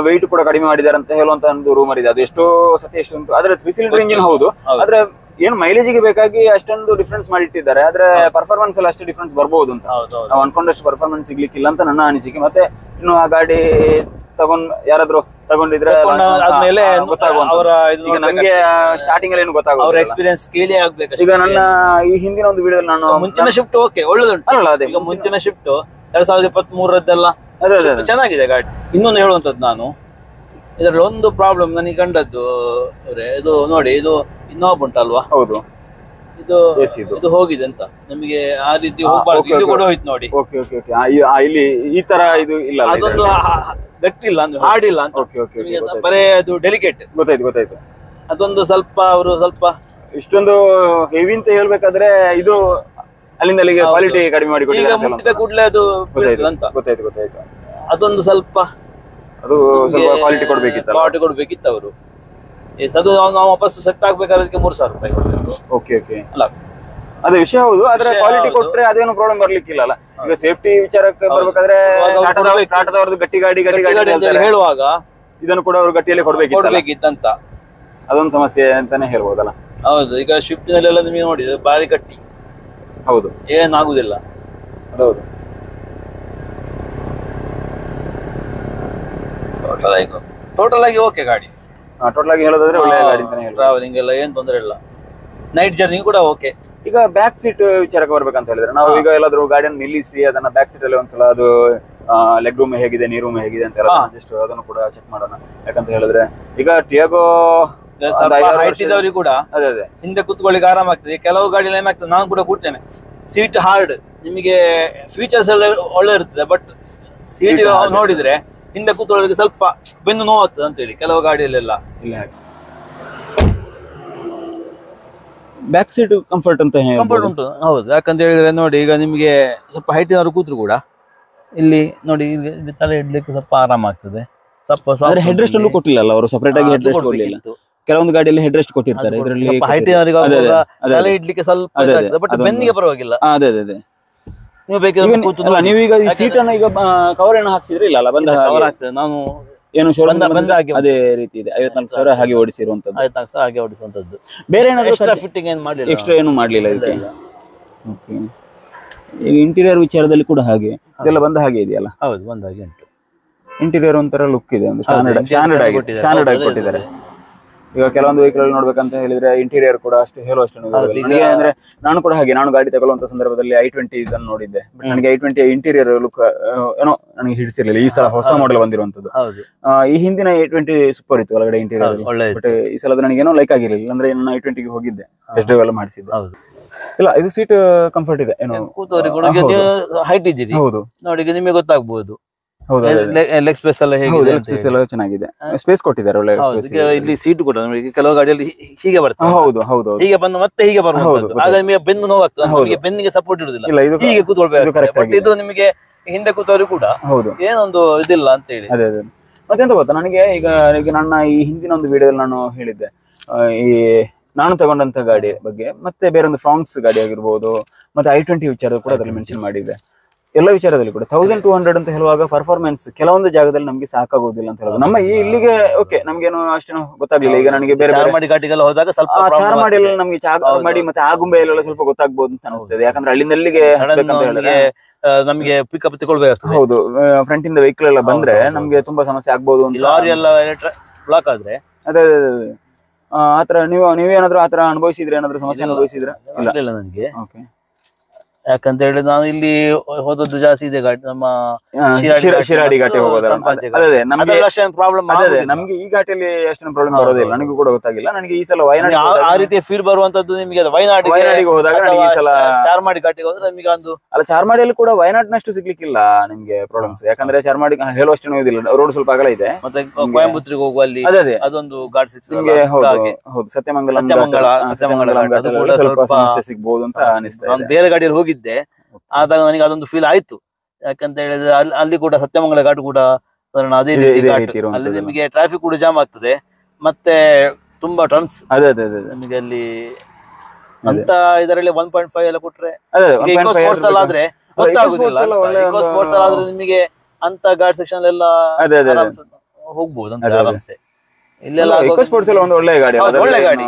ವೆಯ್ಟ್ ಕೂಡ ಕಡಿಮೆ ಮಾಡಿದ್ದಾರೆ ಅಂತ ಹೇಳುವಂತ ಒಂದು ರೂಮರ್ ಇದೆ. ಅದು ಎಷ್ಟೋ ಸತಿ ಎಷ್ಟು ಉಂಟು, ಆದ್ರೆ 3 ಸಿಲಿಂಡರ್ ಇಂಜಿನ್ ಹೌದು. ಆದ್ರೆ ಏನು ಮೈಲೇಜ್ಗೆ ಬೇಕಾಗಿ ಅಷ್ಟೊಂದು ಡಿಫ್ರೆನ್ಸ್ ಮಾಡಿಟ್ಟಿದ್ದಾರೆ, ಆದ್ರೆ ಪರ್ಫಾರ್ಮೆನ್ಸ್ ಅಲ್ಲಿ ಅಷ್ಟು ಡಿಫ್ರೆನ್ಸ್ ಬರ್ಬಹುದು ಅಂತ ನಾವು ಅನ್ಕೊಂಡಷ್ಟು ಪರ್ಫಾರ್ಮೆನ್ಸ್ ಸಿಗ್ಲಿಕ್ಕಿಲ್ಲ ಅಂತ ನನ್ನ ಅನಿಸಿಕೆ. ಮತ್ತೆ ಇನ್ನು ಆ ಗಾಡಿ ಯಾರಾದ್ರೂ ತಗೊಂಡಿದ್ರೆ ನಮ್ಗೆ ಸ್ಟಾರ್ಟಿಂಗ್ ಅಲ್ಲಿ ಏನು ಗೊತ್ತಾಗುತ್ತೆ, ಅವ್ರ ಎಕ್ಸ್ಪೀರಿಯನ್ಸ್ ಕೇಳಿ ಆಗ್ಬೇಕು. ಈಗ ನನ್ನ ಈ ಹಿಂದಿನ ಒಂದು ವಿಡಿಯೋ ನಾನು ಮುಂಚಿನ ಶಿಫ್ಟ್ ಓಕೆ ಒಳ್ಳೆದುಂಟು ಅಲ್ಲ, ಅದೇ ಈಗ ಮುಂಚಿನ ಶಿಫ್ಟ್ 2023ರದ್ದೆಲ್ಲ ಚೆನ್ನಾಗಿದೆ ಗಾಡಿ. ಇನ್ನೊಂದು ಹೇಳುವಂತದ್ದು, ನಾನು ಇದರಲ್ಲಿ ಒಂದು ಪ್ರಾಬ್ಲಮ್ ನನಗೆ ಕಂಡದ್ದು, ಇದು ನೋಡಿ, ಇದು ಇನ್ನೋಬ್ ಉಂಟಲ್ವಾ? ಹೌದು, ಇದು ಹೋಗಿದೆ ಅಂತ ನಮಗೆ ಆ ರೀತಿ ಹೋಗ್ಬಾರ್ದು. ಇದು ಕೂಡ ಹೋಯ್ತು ನೋಡಿ. ಇಲ್ಲಿ ಈ ತರ ಇದು ಇಲ್ಲ, ಅದೊಂದು ಗಟ್ಟಿಲ್ಲ ಅಂದ್ರೆ ಹಾಡಿಲ್ಲ ಅಂತ. ಬರೇ ಅದು ಡೆಲಿಕೇಟ್. ಗೊತ್ತಾಯ್ತು. ಅದೊಂದು ಸ್ವಲ್ಪ ಅವರು ಸ್ವಲ್ಪ ಇಷ್ಟೊಂದು ಹೆವಿ ಅಂತ ಹೇಳ್ಬೇಕಾದ್ರೆ ಇದು ಅಲ್ಲಿಂದ ಅಲ್ಲಿಗೆ ಕ್ವಾಲಿಟಿ ಕಡಿಮೆ ಮಾಡಿ ಈಗ ಮುಟ್ಟಿದ ಕೂಡಲೇ ಅದು ಅಂತ. ಗೊತ್ತಾಯ್ತು. ಅದೊಂದು ಸ್ವಲ್ಪ ಕ್ವಾಲಿಟಿ ಕೊಡ್ಬೇಕಿತ್ತು ಅವರು. ಅದು ನಾವು ವಾಪಸ್ ಸೆಟ್ ಆಗ್ಬೇಕಾದ್ರೆ ಅದಕ್ಕೆ 3000 ರೂಪಾಯಿ ಕೊಡ್ಬೇಕು. ಅಲ್ಲ, ಅದೇ ವಿಷಯ ಹೌದು. ಆದ್ರೆ ಕ್ವಾಲಿಟಿ ಕೊಟ್ರೆ ಅದೇನು ಪ್ರಾಬ್ಲಮ್ ಬರ್ಲಿಕ್ಕಿಲ್ಲ. ಈಗ ಸೇಫ್ಟಿ ವಿಚಾರಕ್ಕೆ ಬರ್ಬೇಕಾದ್ರೆ ಟಾಟಾದವ್ರದ್ದು ಗಟ್ಟಿ ಗಾಡಿ ಹೇಳುವಾಗ ಇದನ್ನು ಕೂಡ ಅವರು ಗಟ್ಟಿಯಲ್ಲಿ ಕೊಡ್ಬೇಕಿತ್ತಂತ, ಅದೊಂದು ಸಮಸ್ಯೆ ಅಂತಾನೆ ಹೇಳ್ಬೋದಲ್ಲ. ಹೌದು, ಈಗ ಶಿಫ್ಟ್ ನಲ್ಲೆಲ್ಲ ನಿಮಗೆ ನೋಡಿ ಬಾರಿ ಗಟ್ಟಿ. ಹೌದು, ಏನಾಗುದಿಲ್ಲ. ಹೌದು. ಟೋಟಲ್ ಆಗಿ ಓಕೆ ಗಾಡಿ. ಟೋಟಲ್ ಆಗಿ ಹೇಳೋದಾದ್ರೆ ಒಳ್ಳೆ ಗಾಡಿ ಅಂತಾನೆ ಹೇಳ್ಬೋದು. ಟ್ರಾವೆಲಿಂಗ್ ಎಲ್ಲ ಏನ್ ತೊಂದರೆ ಇಲ್ಲ, ನೈಟ್ ಜರ್ನಿ ಕೂಡ ಓಕೆ. ಈಗ ಬ್ಯಾಕ್ ಸೀಟ್ ವಿಚಾರಕ್ಕೆ ಬರ್ಬೇಕಂತ ಹೇಳಿದ್ರೆ, ನಾವು ಈಗ ಎಲ್ಲಾದ್ರೂ ಗಾಡಿಯನ್ನು ನಿಲ್ಲಿಸಿ ಅದನ್ನ ಬ್ಯಾಕ್ ಸೀಟ್ ಅಲ್ಲಿ ಒಂದ್ಸಲ ಅದು ಲೆಗ್ ರೂಮ್ ಹೇಗಿದೆ, ನೀ ರೂಮ್ ಹೇಗಿದೆ ಅಂತ ಜಸ್ಟ್ ಅದನ್ನು ಕೂಡ ಚೆಕ್ ಮಾಡೋಣ. ಯಾಕಂತ ಹೇಳಿದ್ರೆ ಈಗ ಟಿಯಾಗೋ ಇದ್ದವ್ರಿಗೆ ಕೂಡ ಅದೇ ಹಿಂದೆ ಕುತ್ಕೊಳ್ಳಿಕ್ಕೆ ಆರಾಮ ಆಗ್ತದೆ. ಕೆಲವು ಗಾಡಿ ಏನಾಗ್ತದೆ, ನಾನು ಕೂಡ ಕೂಡ್ತೇನೆ, ಸೀಟ್ ಹಾರ್ಡ್, ನಿಮಗೆ ಫೀಚರ್ಸ್ ಎಲ್ಲ ಒಳ್ಳೆ ಇರ್ತದೆ, ಬಟ್ ಸೀಟ್ ನೋಡಿದ್ರೆ ಹಿಂದೆ ಕೂತ್ಕೊಳ್ಳೋರಿಗೆ ಸ್ವಲ್ಪ ಬೆನ್ನು ನೋವಾಗ್ತದೆ ಅಂತ ಹೇಳಿ ಕೆಲವು ಗಾಡಿಯಲ್ಲೆಲ್ಲ ಇಲ್ಲ. ಬ್ಯಾಕ್ ಸೀಟ್ ಕಂಫರ್ಟ್ ಅಂತ ಕಂಫರ್ಟ್ ಉಂಟು. ಹೌದು, ಯಾಕಂತ ಹೇಳಿದ್ರೆ ನೋಡಿ, ಈಗ ನಿಮಗೆ ಸ್ವಲ್ಪ ಹೈಟಿನವರು ಕೂತ್ರು ಕೂಡ ಇಲ್ಲಿ ನೋಡಿ, ಇಲ್ಲಿ ತಲೆ ಇಡ್ಲಿಕ್ಕೆ ಸ್ವಲ್ಪ ಆರಾಮ ಆಗ್ತದೆ. ಸ್ವಲ್ಪ ಹೆಡ್ ರೆಸ್ಟ್ ಅನ್ನು ಕೊಟ್ಟಿಲ್ಲ ಅವರು, ಸಪರೇಟ್ ಆಗಿ ಹೆಡ್ ರೆಸ್ಟ್ ಕೊಡಲಿಲ್ಲ. ಕೆಲವೊಂದು ಗಾಡಿಯಲ್ಲಿ ಹೆಡ್ ರೆಸ್ಟ್ ಕೊಟ್ಟಿರ್ತಾರೆ, ಇದರಲ್ಲಿ ಹೈಟಿನವರಿಗೆ ತಲೆ ಇಡ್ಲಿಕ್ಕೆ ಸ್ವಲ್ಪ, ಬಟ್ ಬೆನ್ನಿಗೆ ಪರವಾಗಿಲ್ಲ. ಅದೇ ನೀವು ಬೇಕಾದ್ರೆ ನೀವೀಗ ಈ ಸೀಟ್ ಅನ್ನ ಈಗ ಕವರ್ ಏನು ಹಾಕ್ಸಿದ್ರೆ ಇಲ್ಲ ಅಲ್ಲ, ಬಂದ ನಾನು ಏನು ಅದೇ ರೀತಿ ಇದೆ. 54,000 ಹಾಗೆ ಓಡಿಸಿರುವಂತದ್ದು. 54,000 ಹಾಗೆ ಓಡಿಸುವಂತದ್ದು. ಬೇರೆ ಏನಾದ್ರು ಎಕ್ಸ್ಟ್ರಾ ಫಿಟ್ಟಿಂಗ್ ಏನು ಮಾಡಲಿಲ್ಲ, ಎಕ್ಸ್ಟ್ರಾ ಏನು ಮಾಡಲಿಲ್ಲ ಇದಕ್ಕೆ. ಓಕೆ, ಈಗ ಇಂಟೀರಿಯರ್ ವಿಚಾರದಲ್ಲಿ ಕೂಡ ಹಾಗೆ ಇದೆಲ್ಲ ಬಂದ ಹಾಗೆ ಇದೆಯಲ್ಲ? ಹೌದು, ಬಂದ ಹಾಗೆ ಉಂಟು. ಇಂಟೀರಿಯರ್ ಒಂಥರ ಲುಕ್ ಇದೆ, ಒಂದು ಸ್ಟ್ಯಾಂಡರ್ಡ್ ಆಗಿ ಕೊಟ್ಟಿದ್ದಾರೆ. ಈಗ ಕೆಲವೊಂದು ವೆಹಿಕಲ್ ನೋಡ್ಬೇಕಂತ ಹೇಳಿದ್ರೆ ಇಂಟೀರಿಯರ್ ಕೂಡ ಅಷ್ಟು ಹೇಳುವಷ್ಟು ನನಗೆ, ಅಂದ್ರೆ ನಾನು ಕೂಡ ಹಾಗೆ, ನಾನು ಗಾಡಿ ತಗೊಳ್ಳುವಂತ ಸಂದರ್ಭದಲ್ಲಿ i20 ಇದನ್ನು ನೋಡಿದ್ದೆ, ಬಟ್ ನನಗೆ i20 ಇಂಟೀರಿಯರ್ ಲುಕ್ ಏನೋ ನನಗೆ ಹಿಡಿಸಿರ್ಲಿಲ್ಲ. ಈ ಸಲ ಹೊಸ ಮಾಡೆಲ್ ಬಂದಿರುವಂತದ್ದು. ಈ ಹಿಂದಿನ i20 ಸೂಪರ್ ಇತ್ತು ಒಳಗಡೆ ಇಂಟೀರಿಯರ್, ಬಟ್ ಈ ಸಲ ನನಗೆ ಏನೋ ಲೈಕ್ ಆಗಿರ್ಲಿಲ್ಲ. ಅಂದ್ರೆ ನಾನು i20 ಗೆ ಹೋಗಿದ್ದೆ, ಟೆಸ್ಟ್ ಡ್ರೈವ್ ಎಲ್ಲ ಮಾಡಿಸಿದ್ದೆ. ಇಲ್ಲ, ಇದು ಸೀಟ್ ಕಂಫರ್ಟ್ ಇದೆ, ಏನೋ ಹೈಟ್ ಇದ್ದೀರಿ. ಹೌದು ನೋಡಿ, ನಿಮಗೆ ಗೊತ್ತಾಗ್ಬಹುದು ಹೌದು ಲೆಗ್ ಸ್ಪೇಸ್ ಎಲ್ಲ ಹೇಗಿದೆ ಅಂತ ಸ್ಪೇಸ್ ಎಲ್ಲ ಚೆನ್ನಾಗಿದೆ, ಸ್ಪೇಸ್ ಕೊಟ್ಟಿದ್ದಾರೆ ಒಳ್ಳೆ ಹೌದು. space ಈಗ ಇಲ್ಲಿ ಸೀಟು ಕೂಡ ನಮಗೆ ಕೆಲವು ಗಾಡಿಯಲ್ಲಿ ಹೀಗೆ ಬರ್ತದೆ, ಹೌದು ಹೌದು ಹೀಗೆ ಬಂದು ಮತ್ತೆ ಹೀಗೆ ಬರುವಂತದ್ದು, ಆಗ ನಿಮಗೆ ಬೆನ್ನು ನೋವಾಗ್ತದೆ, ನಮಗೆ ಬೆನ್ನಿಗೆ ಸಪೋರ್ಟ್ ಇರುದಿಲ್ಲ, ಇಲ್ಲ ಇದು ಹೀಗೆ ಕೂತ್ಕೊಳ್ಬೇಕು. correct ಬಟ್ ಇದು ನಿಮಗೆ ಹಿಂದೆ ಕೂತವರು ಕೂಡ ಹೌದು ಏನೊಂದು ಇದಿಲ್ಲ ಅಂತ ಹೇಳಿ. ಅದೇ ಅದೇ ಮತ್ತೆಂತ ಗೊತ್ತಾ, ನನಗೆ ಈಗ ಈಗ ನನ್ನ ಈ ಹಿಂದಿನ ಒಂದು ವಿಡಿಯೋದಲ್ಲಿ ನಾನು ಹೇಳಿದ್ದೆ ಈ ನಾನು ತಗೊಂಡಂತ ಗಾಡಿ ಬಗ್ಗೆ, ಮತ್ತೆ ಬೇರೊಂದು ಫ್ರಾಂಕ್ಸ್ ಗಾಡಿ ಆಗಿರ್ಬೋದು, ಮತ್ತೆ i20 ವಿಚಾರ ಕೂಡ ಅದರಲ್ಲಿ ಮೆನ್ಷನ್ ಮಾಡಿದೆ. ಎಲ್ಲ ವಿಚಾರದಲ್ಲಿ ಕೂಡ 1200 ಅಂತ ಹೇಳುವಾಗ ಪರ್ಫಾರ್ಮೆನ್ಸ್ ಕೆಲವೊಂದು ಜಾಗದಲ್ಲಿ ನಮಗೆ ಸಾಕಾಗೋದಿಲ್ಲ ಅಂತ ಹೇಳೋದು. ನಮ್ಮ ಈ ಇಲ್ಲಿಗೆ ಓಕೆ ನಮ್ಗೇನು ಅಷ್ಟೇನು ಗೊತ್ತಾಗ್ಲಿಲ್ಲ. ಈಗ ನನಗೆ ಬೇರೆ ಚಾರ್ಮಾಡಿ ಘಾಟಿಗೆಲ್ಲ ಹೋದಾಗ ಸ್ವಲ್ಪ ಚಾರ್ಮಾಡಿ ಎಲ್ಲ ನಮಗೆ ಚಾರ್ಮಾಡಿ ಮತ್ತೆ ಆಗುಂಬೆಯಲ್ಲೆಲ್ಲ ಸ್ವಲ್ಪ ಗೊತ್ತಾಗ್ಬೋದು ಅಂತ ಅನಿಸ್ತದೆ. ಯಾಕಂದ್ರೆ ಅಲ್ಲಿಂದ ಅಲ್ಲಿಗೆ ಹಾಕ್ಬೇಕಂತ ಹೇಳಿದ್ರೆ ನಮಗೆ ಪಿಕಪ್ ತಗೊಳ್ಬೇಕಾಗ್ತದೆ. ಹೌದು, ಫ್ರಂಟ್ ಇಂದ ವೆಹಿಕಲ್ ಎಲ್ಲ ಬಂದ್ರೆ ನಮ್ಗೆ ತುಂಬಾ ಸಮಸ್ಯೆ ಆಗ್ಬೋದು ಅಂತ. ಲಾರಿ ಎಲ್ಲ ಬ್ಲಾಕ್ ಆದ್ರೆ ಅದೇ ಆತರ ನೀವೇನಾದ್ರೂ ಆತರ ಅನುಭವಿಸಿದ್ರೆ, ಏನಾದ್ರು ಸಮಸ್ಯೆ ಅನುಭವಿಸಿದ್ರೆ? ಇಲ್ಲ ನನಗೆ. ಓಕೆ, ಯಾಕಂತ ಹೇಳಿ ನಾನು ಇಲ್ಲಿ ಹೋದದ್ದು ಜಾಸ್ತಿ ಇದೆ ಘಾಟಿ, ನಮ್ಮ ಶಿರಾಡಿ ಘಾಟಿ ಹೋಗೋದಲ್ಲ. ಅದೇ ನಮ್ಗೆ ಪ್ರಾಬ್ಲಮ್ ಅದೇ ನಮ್ಗೆ ಈ ಘಾಟಿಯಲ್ಲಿ ಅಷ್ಟೊಂದು ಪ್ರಾಬ್ಲಮ್ ಬರೋದಿಲ್ಲ. ನನಗೂ ಕೂಡ ಗೊತ್ತಾಗಿಲ್ಲ. ನನಗೆ ಈ ಸಲ ವಯನಾಡ್ ಆ ರೀತಿಯ ಫೀಲ್ ಬರುವಂತದ್ದು ನಿಮಗೆ ವಯನಾಡಿಗೆ ಹೋದಾಗ ನನಗೆ ಈ ಸಲ ಚಾರ್ಮಾಡಿ ಘಾಟಿಗೆ ಹೋದ್ರೆ ನಮಗೆ ಒಂದು ಅಲ್ಲ, ಚಾರ್ಮಾಡಿಯಲ್ಲಿ ಕೂಡ ವಯನಾಡ್ನಷ್ಟು ಸಿಗ್ಲಿಕ್ಕಿಲ್ಲ ನಿಮ್ಗೆ ಪ್ರಾಬ್ಲಮ್ಸ್. ಯಾಕಂದ್ರೆ ಚಾರ್ಮಾಡಿ ಹೇಳುವಷ್ಟು ಇದಿಲ್ಲ, ರೋಡ್ ಸ್ವಲ್ಪ ಅಗಲ ಇದೆ. ಮತ್ತೆ ಕೊಯಂಬತ್ತೂರಿಗೆ ಹೋಗುವಲ್ಲಿ ಅದೇ ಅದೊಂದು ಘಾಟ್ ನಿಮ್ಗೆ ಹೌದು ಸತ್ಯಮಂಗಲ ಸ್ವಲ್ಪ ಸಮಸ್ಯೆ ಸಿಗ್ಬೋದು ಅಂತ ಅನಿಸ್ತಾ ಇದೆ. ಬೇರೆ ಗಾಡಿಯಲ್ಲಿ ಹೋಗಿದ್ದೆ, ಆದಾಗ ನನಗೆ ಅದೊಂದು ಫೀಲ್ ಆಯ್ತು. ಯಾಕಂತ ಹೇಳಿದ್ರೆ ಅಲ್ಲಿ ಕೂಡ ಸತ್ಯಮಂಗಲ ಘಾಟ್ ಕೂಡ ಅದೇ ರೀತಿ ಅಲ್ಲಿ ನಿಮಗೆ ಟ್ರಾಫಿಕ್ ಕೂಡ ಜಾಮ್ ಆಗ್ತದೆ, ಮತ್ತೆ ತುಂಬಾ ಟರ್ನ್ಸ್ ನಿಮಗೆ ಅಲ್ಲಿ ಅಂತ ಇದರಲ್ಲಿ 1.5 ಎಲ್ಲ ಕೊಟ್ರೆ ಸ್ಪೋರ್ಟ್ಸ್ ಅಲ್ಲಿ ಆದ್ರೆ ಗೊತ್ತಾಗುದಿಲ್ಲ. ಸ್ಪೋರ್ಟ್ಸ್ ಅಲ್ಲಿ ಆದ್ರೆ ನಿಮಗೆ ಅಂತ ಘಾಟ್ ಸೆಕ್ಷನ್ ಎಲ್ಲ ಹೋಗ್ಬೋದು ಅಂತ ಆರಾಮ್ಸೆ. ಇಲ್ಲೆಲ್ಲ ಸ್ಪೋರ್ಟ್ಸ್ ಎಲ್ಲ ಒಂದು ಒಳ್ಳೆ ಗಾಡಿ, ಒಳ್ಳೆ ಗಾಡಿ.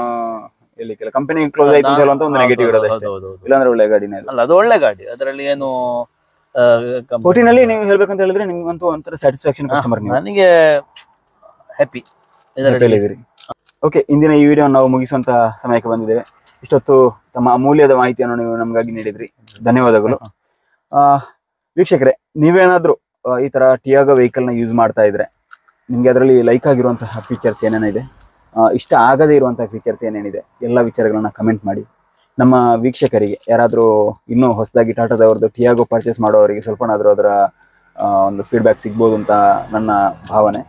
ಕಂಪನಿ ಕ್ಲೋಸ್ ಆಯ್ತು ಅಂತ ಹೇಳುವಂತ ಒಂದು ನೆಗೆಟಿವ್ ಇರೋದು ಅಷ್ಟೇ. ಇಲ್ಲಾಂದ್ರೆ ಒಳ್ಳೆ ಗಾಡಿನೇ ಅಲ್ಲ, ಅದು ಒಳ್ಳೆ ಗಾಡಿ, ಅದರಲ್ಲಿ ಏನು ಒಟ್ಟಿನಲ್ಲಿ ನೀವು ಹೇಳ್ಬೇಕಂತ ಹೇಳಿದ್ರೆ ನಿಮ್ಗಂತೂ ಒಂಥರ ಸ್ಯಾಟಿಸ್ಫ್ಯಾಕ್ಷನ್ ಕಸ್ಟಮರ್. ನನಗೆ ಹ್ಯಾಪಿ ಇದರಲ್ಲಿ. ಓಕೆ, ಇಂದಿನ ಈ ವಿಡಿಯೋ ನಾವು ಮುಗಿಸುವಂತ ಸಮಯಕ್ಕೆ ಬಂದಿದ್ದೇವೆ. ಇಷ್ಟೊತ್ತು ತಮ್ಮ ಅಮೂಲ್ಯದ ಮಾಹಿತಿಯನ್ನು ನೀವು ನಮಗಾಗಿ ನೀಡಿದ್ರಿ, ಧನ್ಯವಾದಗಳು. ವೀಕ್ಷಕರೇ, ನೀವೇನಾದ್ರೂ ಈ ತರ ಟಿಯಾಗೋ ವೆಹಿಕಲ್ ನ ಯೂಸ್ ಮಾಡ್ತಾ ಇದ್ರೆ ನಿಮ್ಗೆ ಅದರಲ್ಲಿ ಲೈಕ್ ಆಗಿರುವಂತಹ ಫೀಚರ್ಸ್ ಏನೇನಿದೆ, ಇಷ್ಟ ಆಗದೇ ಇರುವಂತಹ ಫೀಚರ್ಸ್ ಏನೇನಿದೆ, ಎಲ್ಲ ವಿಚಾರಗಳನ್ನ ಕಮೆಂಟ್ ಮಾಡಿ. ನಮ್ಮ ವೀಕ್ಷಕರಿಗೆ ಯಾರಾದರೂ ಇನ್ನೂ ಹೊಸದಾಗಿ ಟಾಟಾದವ್ರದ್ದು ಟಿಯಾಗೋ ಪರ್ಚೇಸ್ ಮಾಡೋವರಿಗೆ ಸ್ವಲ್ಪನಾದರೂ ಅದರ ಒಂದು ಫೀಡ್ಬ್ಯಾಕ್ ಸಿಗ್ಬೋದು ಅಂತ ನನ್ನ ಭಾವನೆ.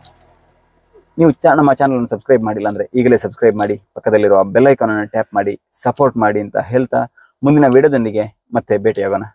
ನೀವು ನಮ್ಮ ಚಾನಲನ್ನು ಸಬ್ಸ್ಕ್ರೈಬ್ ಮಾಡಿಲ್ಲ ಅಂದರೆ ಈಗಲೇ ಸಬ್ಸ್ಕ್ರೈಬ್ ಮಾಡಿ, ಪಕ್ಕದಲ್ಲಿರುವ ಬೆಲ್ ಐಕಾನನ್ನು ಟ್ಯಾಪ್ ಮಾಡಿ ಸಪೋರ್ಟ್ ಮಾಡಿ ಅಂತ ಹೇಳ್ತಾ ಮುಂದಿನ ವಿಡಿಯೋದೊಂದಿಗೆ ಮತ್ತೆ ಭೇಟಿಯಾಗೋಣ.